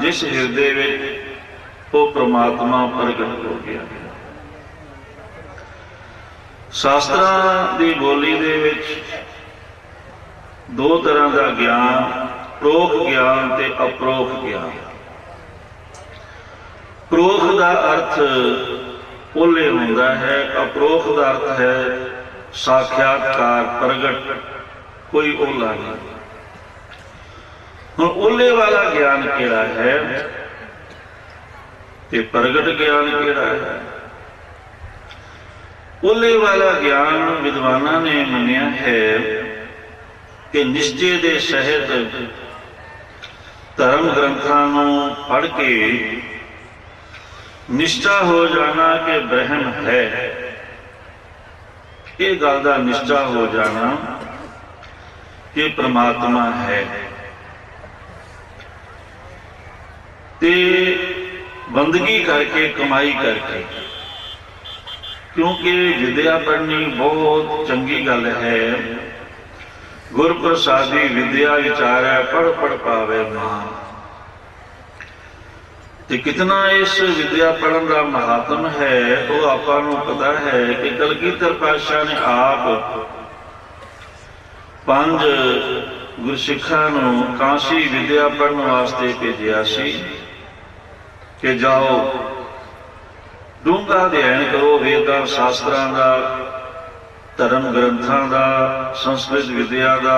जिस हिरदे में वो परमात्मा प्रगट हो गया। शास्त्रां दी बोली दे विच दो तरह का ज्ञान, प्रोख ज्ञान ते अप्रोख ज्ञान। प्रोख का अर्थ ओले होंदा है, अप्रोख का अर्थ है साक्षात्कार, प्रगट, कोई ओला नहीं। हुण ओले वाला ज्ञान केड़ा है ते प्रगट ज्ञान केड़ा है? ओले वाला ज्ञान विद्वाना ने मन्निया है कि निश्चय दे सहित धर्म ग्रंथां नूं पढ़ के निश्चा हो जाना कि ब्रह्म है, ये गल दा निश्चा हो जाना कि परमात्मा है। ते बंदगी करके, कमाई करके, क्योंकि विद्या पढ़नी बहुत चंगी गल है। गुर प्रसादी विद्या विचारै, पढ़ पढ़ पावे मान। ते कितना इस विद्या पढ़न का महात्म है वो आपां नूं पता है कि कलगीधर पातशाह ने आप 5 गुरसिखां नूं काशी विद्या पढ़न वास्ते भेजिया सी कि जाओ डूंगा अध्ययन करो वेदां शास्त्रां दा, धर्म ग्रंथां दा, संस्कृत विद्या का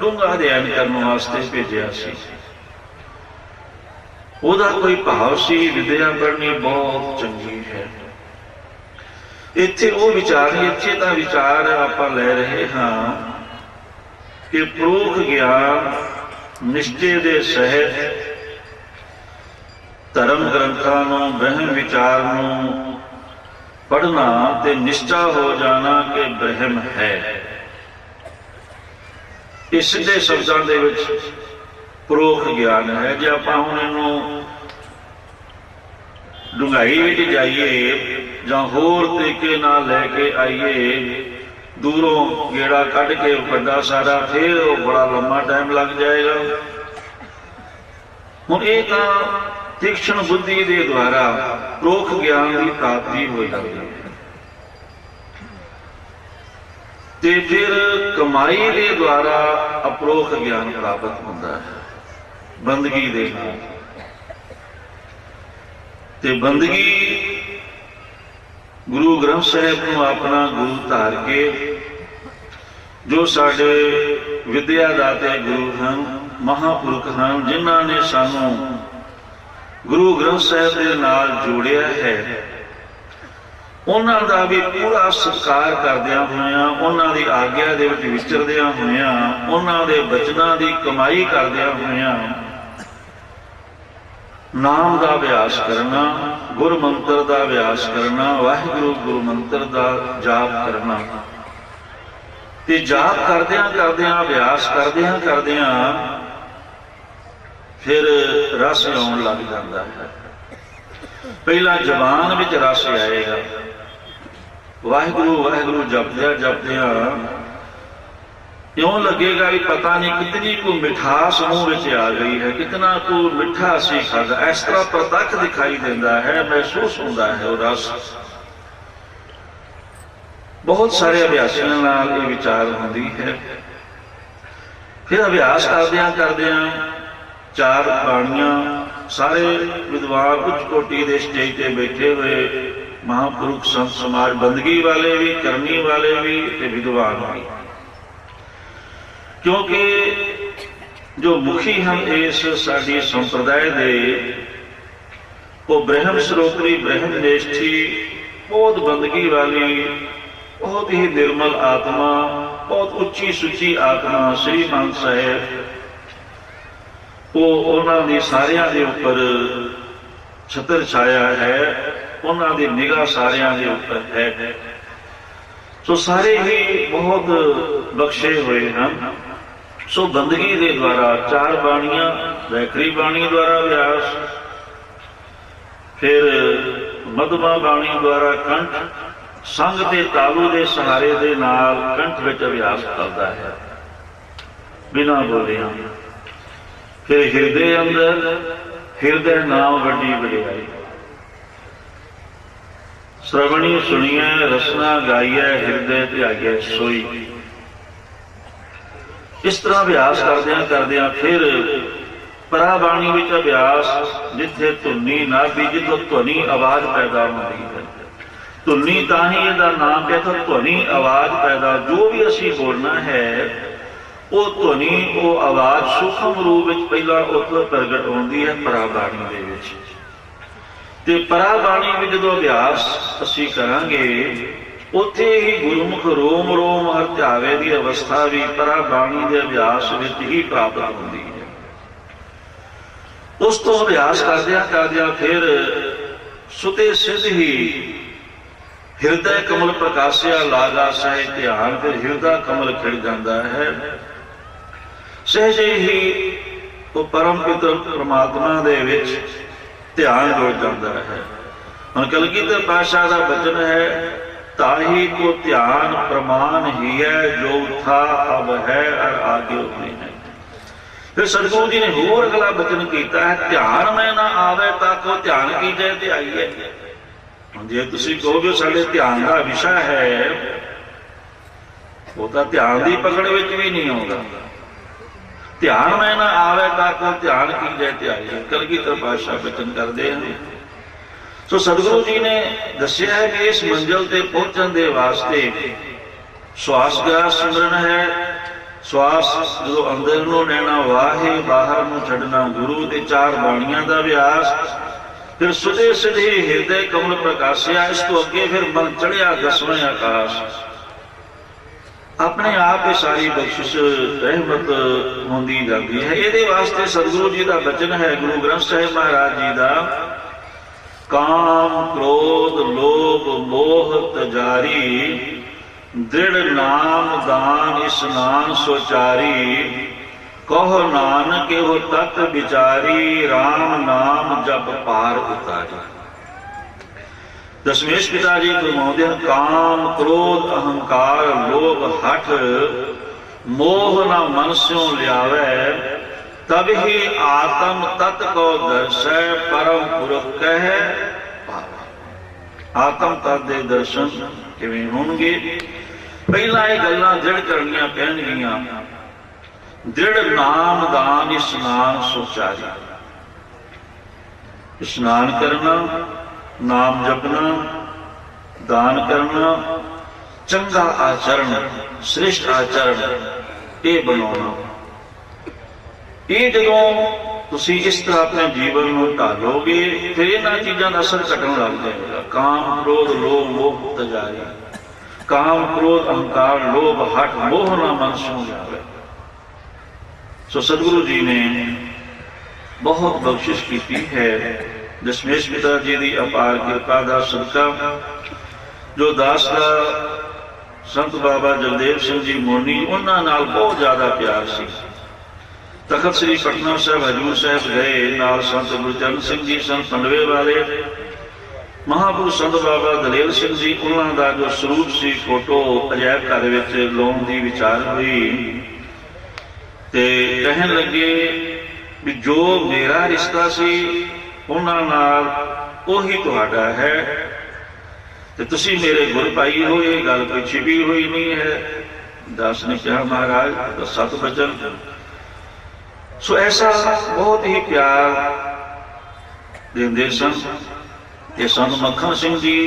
डूंगा अध्ययन करने वास्ते भेजिया सी। ओदा कोई भाव सी विद्या पढ़नी बहुत चंगी है। इत्थे वो विचार नहीं, इत्थे दा विचार आपां लै रहे हाँ कि प्रोख ज्ञान निश्चय दे सहित धर्म ग्रंथां नूं, ब्रह्म विचार नूं पढ़ना ते निश्चा हो जाना कि ब्रह्म है। इस सीधे शब्दों दे विच प्रोख ज्ञान है। जे आपां हुण इहनूं डूंघाई विच जाइए जां होर तरीके नाल लैके आइए, दूरों गेड़ा कढ़ के वड्डा सारा, फिर वो बड़ा लंबा टाइम लग जाएगा। हुण ये तां तीक्ष्ण बुद्धि के द्वारा प्रोख ज्ञान की प्राप्ति हो जाती है। ते फिर कमाई के द्वारा अप्रोख ज्ञान प्राप्त होता है बंदगी दे नाल। ते बंदगी गुरु ग्रंथ साहिब को अपना गुरु धार के, जो साडे विद्या दाते गुरु हैं, महापुरख हैं, जिन्हां ने सानू गुरु ग्रंथ साहिब के नाल जोड़िया है, उन्हां दा भी पूरा सत्कार करदियां होइयां, उन्हां दी आग्या दे विच विचरदियां होइयां, उन्हां दे बचनां दी कमाई करदियां होइयां नाम का अभ्यास करना, गुर मंत्र का अभ्यास करना, वाहिगुरु गुरु मंत्र का जाप करना। ते जाप करदियां करदियां, अभ्यास करदियां करदियां फिर रस आउण लग जाता है। पहला जबान विच रस आएगा, वाहिगुरु वाहिगुरु जपदिया जपदिया क्यों लगेगा भी पता नहीं कितनी को मिठास मुंह विच आ गई है, कितना को मिठा सी खादा, इस तरह प्रत्यक्ष दिखाई देता है, महसूस होता है वो रस। बहुत सारे अभ्यासियों नाल ये विचार होती है। फिर अभ्यास करदियां करदियां 4 बाणियां, सारे विद्वान उच्च कोटि के स्टेज पर बैठे हुए महापुरुष संत समाज, बंदगी वाले भी, करनी वाले भी, विद्वान भी, क्योंकि जो मुखी हम इस साडी संप्रदाय दे वो ब्रह्म स्रोत्री, ब्रह्म निष्ठी, बहुत बंदगी वाली, बहुत ही निर्मल आत्मा, बहुत उच्ची सुची आत्मा श्री मान साहेब, वो उन्होंने सारिया के उपर छतर छाया है, उन्होंने निगाह सारिया के उपर है। सो सारे ही बहुत बख्शे हुए हैं। सो बंदगी के द्वारा 4 बाणियां, वैखरी बाणी द्वारा अभ्यास, फिर मधमा बाणी द्वारा कंठ, संग ते तालू के सहारे दे नाल कंठ विच अभ्यास करता है बिना बोलिया। फिर हृदय अंदर ਹਿਰਦੈ ਨਾਮ ਵੱਡੀ ਵਡਿਆਈ। श्रवणी सुनिए रसना गाइए हिरदे ध्याइए सोई। इस तरह अभ्यास करदियां फिर पराबाणी विच अभ्यास जिथे धुनी नाभि जिथों ध्वनि आवाज पैदा होती है। धुनी तां ही इहदा नाम पिया तो ध्वनि आवाज पैदा। जो भी असीं बोलना है वो ध्वनि वो आवाज सूक्ष्म रूप विच पहला उत्तर प्रगट होती है पराबाणी दे विच। ते पराबाणी में जो अभ्यास असी करांगे उत्थे ही गुरुमुख रोम रोम हर ध्यावे की अवस्था भी पराबाणी के अभ्यास विच ही प्राप्त होती है। उस तो अभ्यास करदियां फिर सुते सिद्ध ही हिरदय कमल प्रकाशिया लागा सह ध्यान। फिर हिरदा कमल खिड़ जाता है। सहजे ही वो परम पितर परमात्मा दे विच ध्यान जुड़ जाता है। हम कलगीधर पातशाह का वचन है ताही को ध्यान प्रमाण ही है जो था अब है और आगे नहीं है। फिर सतगुरु जी ने होर अगला वचन किया है ध्यान में ना आवे ताको ध्यान की जय ध्याइए। जे तुसीं कहो भी साडे ध्यान का विषय है वो तो ध्यान की पकड़ विच भी नहीं आउंदा। ध्यान में ना आवे ताको ध्यान की जय ध्याइए कलगीधर पातशाह वचन करते हैं। तो सतगुरु जी ने दस्या है कि इस मंजिल ते पहुंचने के वास्ते श्वास का सिमरन है। श्वास जो अंदर नूं लेना वाहे बाहर नूं छड्डना गुरु ते चार बाणियां दा अभ्यास। फिर सुधे सिधे हिरदे कमल प्रकाशिया। इस तो अगे फिर मन चढ़िया दसवें आकाश। अपने आप ही सारी बख्शिश रहमत होंदी जाती है। ये वास्ते सतगुरु जी का वचन है गुरु ग्रंथ साहिब महाराज जी का काम क्रोध लोभ मोह तजारी दृढ़ नाम दान स्नान सोचारी कहो नानक हो तत् विचारी राम नाम जप पार उतारी। दशमेश पिताजी फरमाते हैं काम क्रोध अहंकार लोभ हठ मोह न मन स्यों लियावे तब ही आत्म तत् को दर्शै परम पुरख कह। आत्म तत् दे दर्शन किवें होणगे? पहला ये गल्लां दृढ़ करनियां पैणगियां। दृढ़ नाम दान स्नान सोचारी। स्नान करना नाम जपना दान करना चंगा आचरण श्रेष्ठ आचरण ये बनाना। ये जो तुसी इस तरह अपने जीवन में ढालोगे फिर इन्हां चीज़ों का असर घटन लग जाएगा। काम क्रोध लोभ मोह तजारी। काम क्रोध अहंकार लोभ हठ मोह ना मन सो जाए। सो सतगुरु जी ने बहुत बख्शिश की है। दशमेश पिता जी की अपार कृपा का सदका जो दास का संत बाबा जगदेव सिंह जी मोनी उन्हां नाल बहुत ज्यादा प्यार सी। तखत श्री पटना साहब हजूर साहब गए नाल संत गुरचरण सिंह जी सन पंडवे वाले महापुरुष संत बाबा दलेर सिंह जी उन्हां दा जो स्वरूप सी फोटो अजायब घर विच लाउण दी विचार हुई ते कहन लगे भी जो मेरा रिश्ता सी उन्हां नाल ओही तुहाडा है ते तुसी मेरे गुर पाई हो। ये गल कोई छिपी हुई नहीं है। दास ने कहा महाराज तो सत बचन। सो ऐसा बहुत ही प्यार देंदे सन। ते संत मक्खन सिंह जी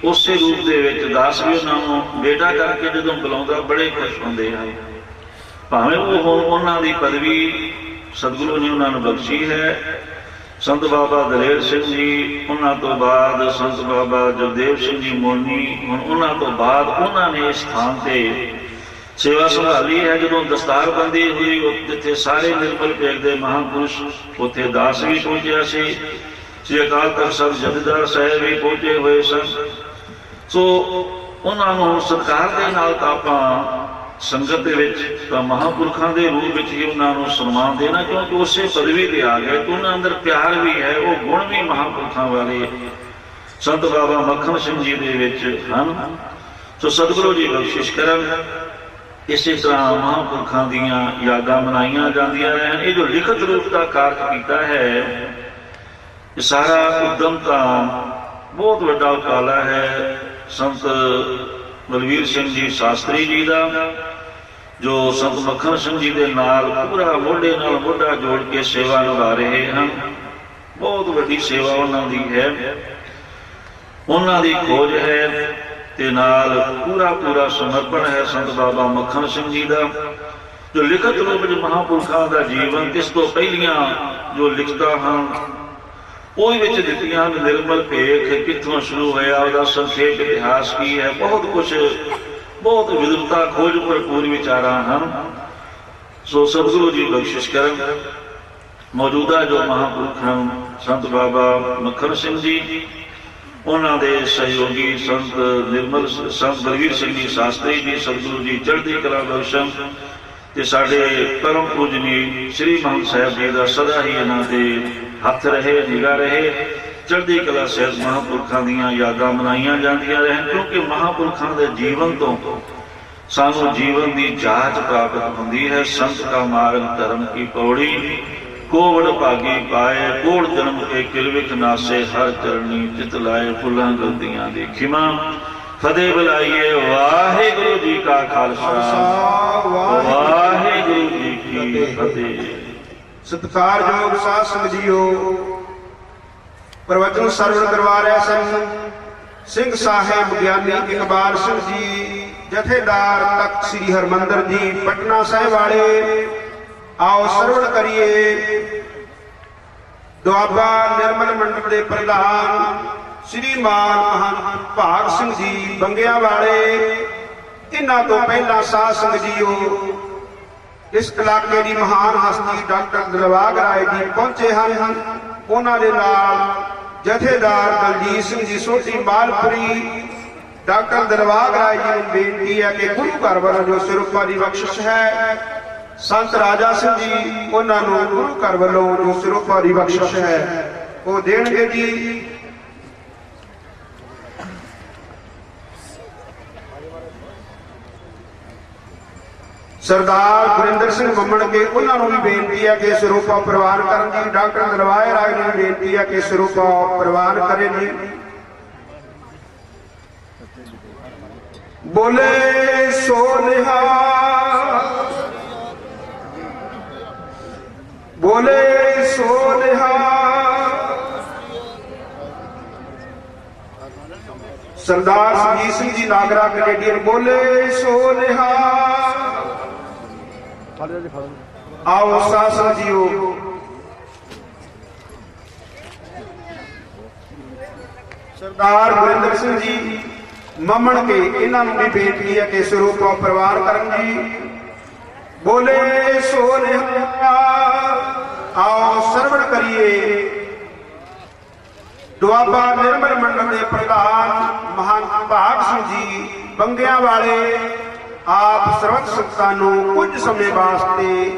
उस रूप दे विच दास भी उन्होंने बेटा करके जदों बुलाउंदा बड़े खुश होंदे हैं। भावें वो हुण उन्हां दी पदवी सतगुरु ने उन्होंने बख्शी है। संत बाबा दलेर सिंह जी उन्हां तो बाद संत बाबा जगदेव सिंह जी मोनी उन्हां तो बाद उन्होंने इस स्थान से सेवा संभाली है। जो दस्तारबंदी हुई जिथे सारे निर्मल पेग के महापुरुष उत्थे दास भी पहुंचा सी। श्री अकाल तख्त साहिब जथेदार साहब भी पहुंचे हुए सन। सो उन्होंने सत्कार के नाल तां आपां संगत दे विच तां महापुरखां दे रूप विच ही उन्होंने सन्मान देना क्योंकि उस पदवी ते आ गए तो उन्होंने अंदर प्यार भी है वो गुण भी महापुरखां वाले संत बाबा मक्खन सिंह जी दे विच हन। सो सतगुरु जी बख्शिश करन। इसी तरह महापुरखां दीयां यादां मनाईयां जांदियां रहन। ये जो लिखत रूप का कार्य कीता है ਇਹ ਸਾਰਾ ਉਦਮ ਤਾਂ ਬਹੁਤ ਵੱਡਾ ਉਪਰਾਲਾ ਹੈ ਸੰਤ ਬਲਵੀਰ ਸਿੰਘ ਜੀ ਸ਼ਾਸਤਰੀ ਜੀ ਦਾ, ਜੋ ਸੰਤ ਮੱਖਣ ਸਿੰਘ ਜੀ ਦੇ ਨਾਲ ਪੂਰਾ ਮੋਢੇ ਨਾਲ ਮੋਢਾ ਜੋੜ ਕੇ ਸੇਵਾ ਨਿਭਾ ਰਹੇ ਹਨ। ਬਹੁਤ ਵੱਡੀ ਸੇਵਾ ਉਹਨਾਂ ਦੀ ਹੈ, ਉਹਨਾਂ ਦੀ ਖੋਜ ਹੈ ਤੇ ਨਾਲ ਪੂਰਾ ਸਮਰਪਣ ਹੈ ਸੰਤ ਬਾਬਾ ਮੱਖਣ ਸਿੰਘ ਜੀ ਦਾ, ਜੋ ਲਿਖਤ ਰੂਪ ਵਿੱਚ ਮਹਾਂਪੁਰਖਾਂ ਦਾ ਜੀਵਨ ਇਸ ਤੋਂ ਪਹਿਲੀਆਂ ਜੋ ਲਿਖਤਾਂ ਹਨ ਉਹ ਵਿੱਚ ਦਿੱਤੀਆਂ। ਨਿਰਮਲ ਭੇਖ ਕਿੱਥੋਂ ਸ਼ੁਰੂ ਹੋਇਆ, ਉਹਦਾ ਸੰਖੇਪ ਇਤਿਹਾਸ ਕੀ ਹੈ, ਬਹੁਤ ਕੁਝ, ਬਹੁਤ ਵਿਦਵਤਾ ਖੋਜ ਭਰਪੂਰ ਵਿਚਾਰਾਂ ਹਨ। ਸੋ ਸਤਿਗੁਰੂ ਜੀ ਬਖਸ਼ਿਸ਼ ਕਰਨ। ਮੌਜੂਦਾ ਜੋ ਮਹਾਂਪੁਰਖ ਹਨ ਸੰਤ ਬਾਬਾ ਮੱਖਣ ਸਿੰਘ ਜੀ, ਉਹਨਾਂ ਦੇ ਸਹਿਯੋਗੀ ਸੰਤ ਨਿਰਮਲ ਸੰਤ ਬਲਵੀਰ ਸਿੰਘ ਜੀ ਸ਼ਾਸਤਰੀ ਜੀ, ਸਤਿਗੁਰੂ ਜੀ ਚੜ੍ਹਦੀ ਕਲਾ ਬਖਸ਼ਣ ਤੇ ਸਾਡੇ ਪਰਮ ਪੂਜਨੀ ਸ੍ਰੀ ਮਹੰਤ ਸਾਹਿਬ ਜੀ ਦਾ ਸਦਾ ਹੀ ਇਹਨਾਂ ਦੇ ਹੱਥ ਰਹੇ, ਨਿਗਾਹ ਰਹੇ। ਚੜ੍ਹਦੀ ਕਲਾ ਸਹਿਤ ਮਹਾਂਪੁਰਖਾਂ ਦੀਆਂ ਯਾਦਾਂ ਮਨਾਈਆਂ ਜਾਂਦੀਆਂ ਰਹਿਣ, ਕਿਉਂਕਿ ਮਹਾਂਪੁਰਖਾਂ ਦੇ ਜੀਵਨ ਤੋਂ ਸਾਨੂੰ ਜੀਵਨ ਦੀ ਜਾਂਚ ਪ੍ਰਾਪਤ ਹੁੰਦੀ ਹੈ। ਸੰਤ ਕਾ ਮਾਰਗ ਧਰਮ ਕੀ ਪੌੜੀ, ਕੋਵੜ ਭਾਗੀ ਪਾਏ, ਕੋੜ ਜਨਮ ਕੇ ਕਿਲਵਿਖ ਨਾਸੇ, ਹਰ ਚਰਣੀ ਚਿਤ ਲਾਏ, ਫੁੱਲਾਂ ਗਲਤੀਆਂ ਦੀ ਖਿਮਾ। ਫਤਿਹ ਬੁਲਾਈਏ ਵਾਹਿਗੁਰੂ ਜੀ ਕਾ ਖਾਲਸਾ, ਵਾਹਿਗੁਰੂ ਜੀ ਕੀ ਫਤਿਹ। ਸਤਿਕਾਰਯੋਗ ਸਾਧ ਸੰਗਤ ਜੀਓ, ਪ੍ਰਵਚਨ ਸਰਵਣ ਕਰਵਾ ਰਹੇ ਸਨ ਸਿੰਘ ਸਾਹਿਬ ਗਿਆਨੀ ਇਕਬਾਲ ਸਿੰਘ ਜੀ, ਜਥੇਦਾਰ ਤਖਤ ਸ੍ਰੀ ਹਰਿਮੰਦਰ ਜੀ ਪਟਨਾ ਸਾਹਿਬ ਵਾਲੇ। ਆਓ ਸਰਵਣ ਕਰੀਏ। ਦੁਆਬਾ ਨਿਰਮਲ ਮੰਡਲ ਦੇ ਪ੍ਰਧਾਨ ਸ਼੍ਰੀਮਾਨ ਮਹੰਤ ਭਾਗ ਸਿੰਘ ਜੀ ਬੰਗਿਆਂ ਵਾਲੇ। ਇਹਨਾਂ ਤੋਂ ਪਹਿਲਾਂ ਸਾਧ ਸੰਗਤ ਜੀਓ, ਇਸ ਇਲਾਕੇ ਦੀ ਮਹਾਨ ਹਸਤੀ ਡਾਕਟਰ ਦਿਲਬਾਗ ਰਾਏ ਜੀ ਪਹੁੰਚੇ ਹਨ। ਉਹਨਾਂ ਦੇ ਨਾਲ ਜਥੇਦਾਰ ਦਲਜੀਤ ਸਿੰਘ ਜੀ ਸੋਢੀ ਮਾਲਪੁਰੀ। ਡਾਕਟਰ ਦਿਲਬਾਗ ਰਾਏ ਜੀ ਨੂੰ ਬੇਨਤੀ ਹੈ ਕਿ ਗੁਰੂ ਘਰ ਵੱਲੋਂ ਜੋ ਸਿਰੋਪਾ ਦੀ ਬਖਸ਼ਿਸ਼ ਹੈ, ਸੰਤ ਰਾਜਾ ਸਿੰਘ ਜੀ ਉਹਨਾਂ ਨੂੰ ਗੁਰੂ ਘਰ ਵੱਲੋਂ ਜੋ ਸਿਰੋਪਾ ਦੀ ਬਖਸ਼ਿਸ਼ ਹੈ ਉਹ ਦੇਣਗੇ ਜੀ। ਸਰਦਾਰ ਗੁਰਿੰਦਰ ਸਿੰਘ ਮੰਮਣ ਕੇ ਉਹਨਾਂ ਨੂੰ ਵੀ ਬੇਨਤੀ ਹੈ ਕਿ ਸਿਰੋਪਾ ਪ੍ਰਵਾਨ ਕਰਨ ਜੀ। ਡਾਕਟਰ ਦਿਲਬਾਗ ਰਾਏ ਨੂੰ ਬੇਨਤੀ ਹੈ ਕਿ ਸਿਰੋਪਾ ਪ੍ਰਵਾਨ ਕਰੇ ਜੀ। ਬੋਲੇ ਸੋ ਨਿਹਾਲ, ਬੋਲੇ ਸੋ ਨਿਹਾਲ। ਸਰਦਾਰ ਸੁਰਜੀਤ ਸਿੰਘ ਜੀ ਨਾਗਰਾ ਕੈਨੇਡੀਅਨ, ਬੋਲੇ ਸੋ ਨਿਹਾਲ। ਆਓ ਸਾਧ ਸੰਗਤ ਜੀਓ, ਸਰਦਾਰ ਗੁਰਿੰਦਰ ਸਿੰਘ ਜੀ ਮੰਮਣ ਕੇ ਇਹਨਾਂ ਨੂੰ ਵੀ ਬੇਨਤੀ ਹੈ ਕਿ ਸਿਰੋਪਾ ਪ੍ਰਵਾਨ ਕਰਨ ਜੀ। ਬੋਲੇ ਸੋ ਨਿਹਾਲ। ਆਓ ਸਰਵਣ ਕਰੀਏ। ਦੁਆਬਾ ਨਿਰਮਲ ਮੰਡਲ ਦੇ ਪ੍ਰਧਾਨ ਮਹੰਤ ਭਾਗ ਸਿੰਘ ਜੀ ਬੰਗਿਆਂ ਵਾਲੇ, ਆਪ ਸਰਬੱਤ ਸੰਗਤਾਂ ਨੂੰ ਕੁਝ ਸਮੇਂ ਵਾਸਤੇ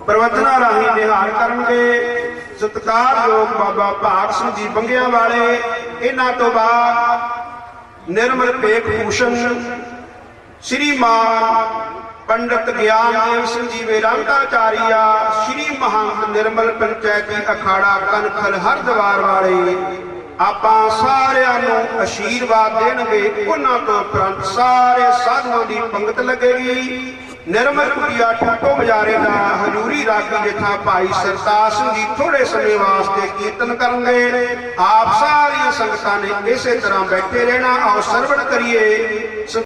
ਪ੍ਰਵਚਨਾਂ ਰਾਹੀਂ ਨਿਹਾਲ ਕਰਨਗੇ। ਸਤਿਕਾਰਯੋਗ ਬਾਬਾ ਭਾਗ ਸਿੰਘ ਜੀ ਬੰਗਿਆਂ ਵਾਲੇ। ਇਹਨਾਂ ਤੋਂ ਬਾਅਦ ਨਿਰਮਲ ਭੇਖ ਭੂਸ਼ਣ ਸ਼੍ਰੀਮਾਨ ਪੰਡਤ ਗਿਆਨਦੇਵ ਸਿੰਘ ਜੀ ਵੇਦਾਂਤਾਚਾਰੀਆ, ਸ਼੍ਰੀ ਮਹੰਤ ਨਿਰਮਲ ਪੰਚਾਇਤੀ ਅਖਾੜਾ ਕਨਖਲ ਹਰਦੁਆਰ ਵਾਲੇ, ਆਪਾਂ ਸਾਰਿਆਂ ਨੂੰ ਅਸ਼ੀਰਵਾਦ ਦੇਣਗੇ। ਉਹਨਾਂ ਤੋਂ ਉਪਰੰਤ ਸਾਰੇ ਸਾਧੂਆਂ ਦੀ ਪੰਗਤ ਲੱਗੇਗੀ। ਨਿਰਮਲ ਕੁਟੀਆ ਠੋਟੋ ਮਜਾਰੇ ਦਾ ਹਜ਼ੂਰੀ ਰਾਗੀ ਜਥਾ ਭਾਈ ਸਰਤਾਜ ਸਿੰਘ ਜੀ ਥੋੜੇ ਸਮੇਂ ਵਾਸਤੇ ਕੀਰਤਨ ਕਰਨਗੇ। ਆਪ ਸਾਰੀਆਂ ਸੰਗਤਾਂ ਨੇ ਇਸੇ ਤਰ੍ਹਾਂ ਬੈਠੇ ਰਹਿਣਾ। ਆਓ ਸਰਵਣ ਕਰੀਏ।